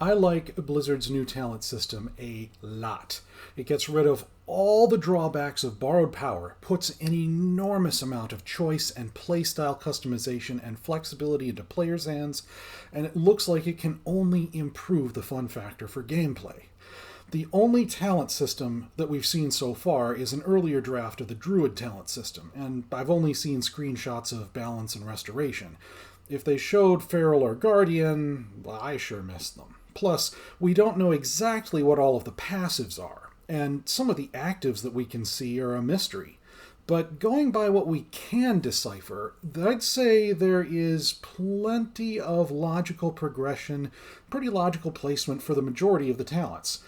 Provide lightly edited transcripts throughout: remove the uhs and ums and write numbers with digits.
I like Blizzard's new talent system a lot. It gets rid of all the drawbacks of borrowed power, puts an enormous amount of choice and playstyle customization and flexibility into players' hands, and it looks like it can only improve the fun factor for gameplay. The only talent system that we've seen so far is an earlier draft of the Druid talent system, and I've only seen screenshots of Balance and Restoration. If they showed Feral or Guardian, well, I sure missed them. Plus, we don't know exactly what all of the passives are, and some of the actives that we can see are a mystery. But going by what we can decipher, I'd say there is plenty of logical progression, pretty logical placement for the majority of the talents.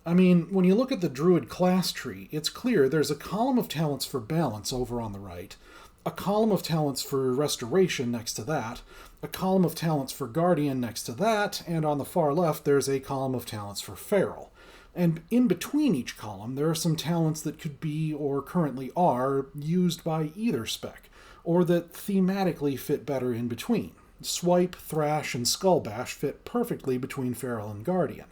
I mean, when you look at the Druid class tree, it's clear there's a column of talents for Balance over on the right, a column of talents for Restoration next to that, a column of talents for Guardian next to that, and on the far left there's a column of talents for Feral. And in between each column there are some talents that could be, or currently are, used by either spec, or that thematically fit better in between. Swipe, Thrash, and Skullbash fit perfectly between Feral and Guardian.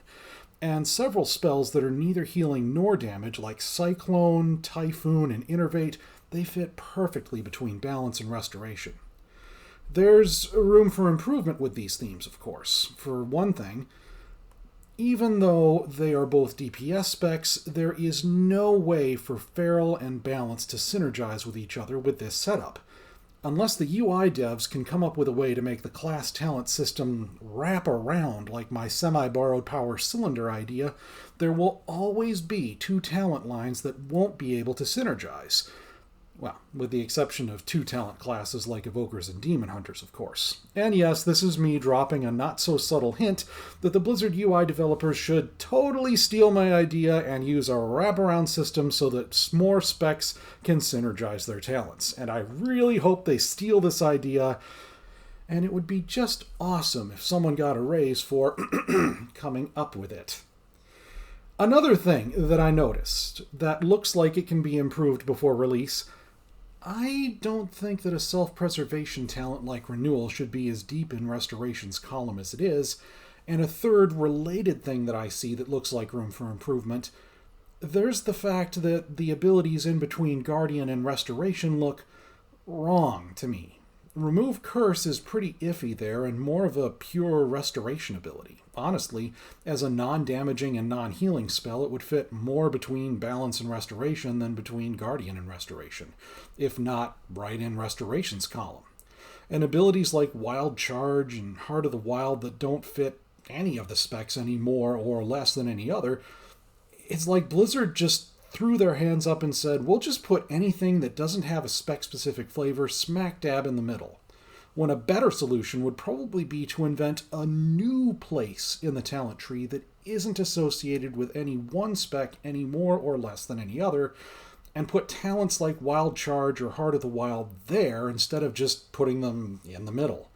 And several spells that are neither healing nor damage, like Cyclone, Typhoon, and Innervate, they fit perfectly between Balance and Restoration. There's room for improvement with these themes, of course. For one thing, even though they are both DPS specs, there is no way for Feral and Balance to synergize with each other with this setup. Unless the UI devs can come up with a way to make the class talent system wrap around like my semi-borrowed power cylinder idea, there will always be two talent lines that won't be able to synergize. Well, with the exception of two talent classes like Evokers and Demon Hunters, of course. And yes, this is me dropping a not-so-subtle hint that the Blizzard UI developers should totally steal my idea and use a wraparound system so that more specs can synergize their talents. And I really hope they steal this idea, and it would be just awesome if someone got a raise for coming up with it. Another thing that I noticed that looks like it can be improved before release, I don't think that a self-preservation talent like Renewal should be as deep in Restoration's column as it is, and a third related thing that I see that looks like room for improvement, there's the fact that the abilities in between Guardian and Restoration look wrong to me. Remove Curse is pretty iffy there and more of a pure restoration ability. Honestly, as a non-damaging and non-healing spell, it would fit more between Balance and Restoration than between Guardian and Restoration, if not right in Restoration's column. And abilities like Wild Charge and Heart of the Wild that don't fit any of the specs any more or less than any other, it's like Blizzard just threw their hands up and said, we'll just put anything that doesn't have a spec-specific flavor smack dab in the middle. When a better solution would probably be to invent a new place in the talent tree that isn't associated with any one spec any more or less than any other, and put talents like Wild Charge or Heart of the Wild there instead of just putting them in the middle.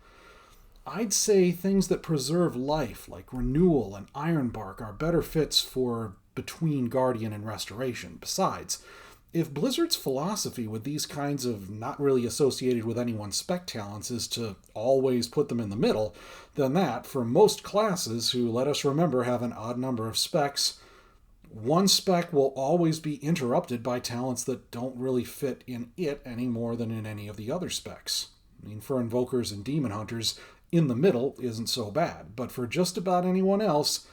I'd say things that preserve life, like Renewal and Ironbark, are better fits for between Guardian and Restoration. Besides, if Blizzard's philosophy with these kinds of not really associated with any one spec talents is to always put them in the middle, then that, for most classes who, let us remember, have an odd number of specs, one spec will always be interrupted by talents that don't really fit in it any more than in any of the other specs. I mean, for Invokers and Demon Hunters, in the middle isn't so bad, but for just about anyone else,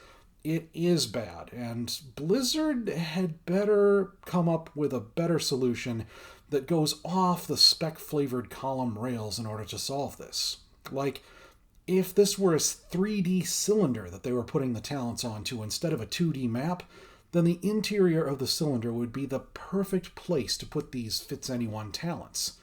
it is bad, and Blizzard had better come up with a better solution that goes off the spec-flavored column rails in order to solve this. Like, if this were a 3D cylinder that they were putting the talents onto instead of a 2D map, then the interior of the cylinder would be the perfect place to put these Fits-Anyone talents.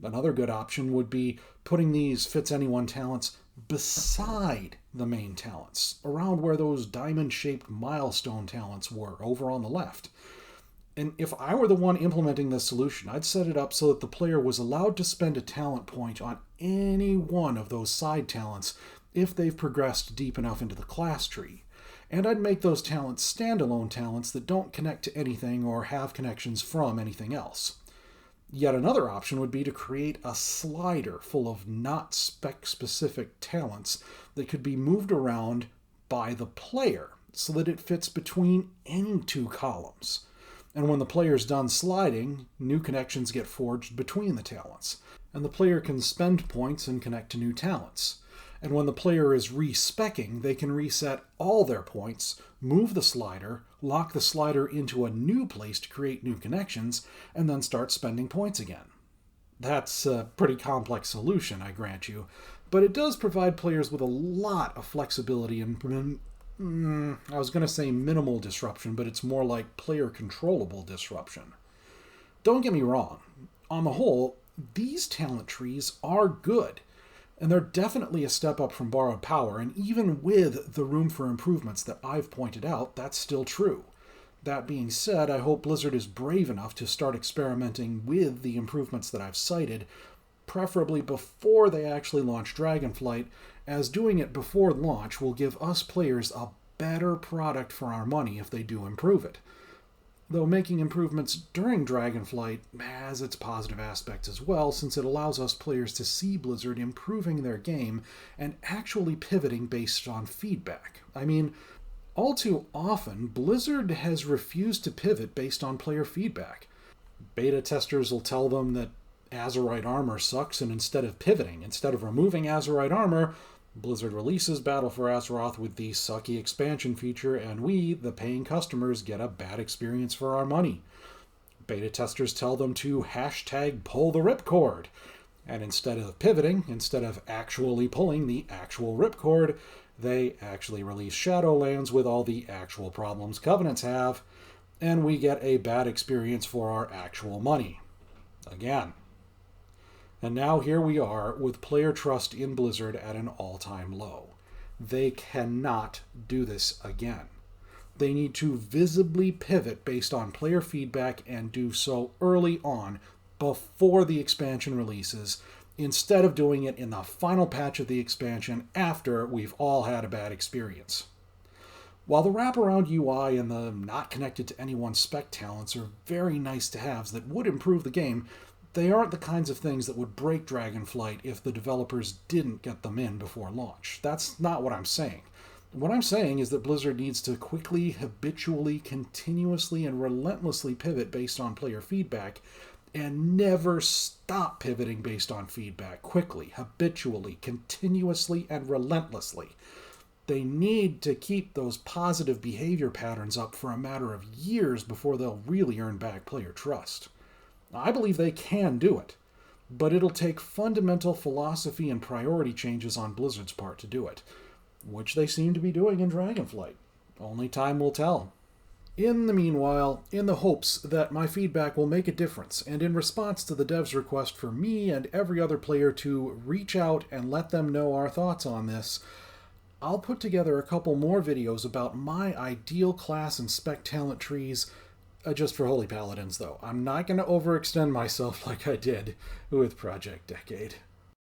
Another good option would be putting these Fits-Anyone talents beside the main talents, around where those diamond-shaped milestone talents were, over on the left. And if I were the one implementing this solution, I'd set it up so that the player was allowed to spend a talent point on any one of those side talents if they've progressed deep enough into the class tree. And I'd make those talents standalone talents that don't connect to anything or have connections from anything else. Yet another option would be to create a slider full of not spec-specific talents that could be moved around by the player so that it fits between any two columns. And when the player's done sliding, new connections get forged between the talents. And the player can spend points and connect to new talents. And when the player is re-speccing, they can reset all their points, move the slider, lock the slider into a new place to create new connections, and then start spending points again. That's a pretty complex solution, I grant you, but it does provide players with a lot of flexibility and, I was going to say minimal disruption, but it's more like player controllable disruption. Don't get me wrong. On the whole, these talent trees are good. And they're definitely a step up from borrowed power, and even with the room for improvements that I've pointed out, that's still true. That being said, I hope Blizzard is brave enough to start experimenting with the improvements that I've cited, preferably before they actually launch Dragonflight, as doing it before launch will give us players a better product for our money if they do improve it. Though making improvements during Dragonflight has its positive aspects as well, since it allows us players to see Blizzard improving their game and actually pivoting based on feedback. I mean, all too often, Blizzard has refused to pivot based on player feedback. Beta testers will tell them that Azerite armor sucks, and instead of removing Azerite armor, Blizzard releases Battle for Azeroth with the sucky expansion feature, and we, the paying customers, get a bad experience for our money. Beta testers tell them to hashtag pull the ripcord, and instead of actually pulling the actual ripcord, they actually release Shadowlands with all the actual problems Covenants have, and we get a bad experience for our actual money. Again. And now here we are with player trust in Blizzard at an all-time low. They cannot do this again. They need to visibly pivot based on player feedback and do so early on, before the expansion releases, instead of doing it in the final patch of the expansion after we've all had a bad experience. While the wraparound UI and the not connected to any one spec talents are very nice to haves that would improve the game, they aren't the kinds of things that would break Dragonflight if the developers didn't get them in before launch. That's not what I'm saying. What I'm saying is that Blizzard needs to quickly, habitually, continuously, and relentlessly pivot based on player feedback, and never stop pivoting based on feedback quickly, habitually, continuously, and relentlessly. They need to keep those positive behavior patterns up for a matter of years before they'll really earn back player trust. I believe they can do it, but it'll take fundamental philosophy and priority changes on Blizzard's part to do it, which they seem to be doing in Dragonflight. Only time will tell. In the meanwhile, in the hopes that my feedback will make a difference, and in response to the devs' request for me and every other player to reach out and let them know our thoughts on this, I'll put together a couple more videos about my ideal class and spec talent trees, just for Holy Paladins, though. I'm not going to overextend myself like I did with Project Decade.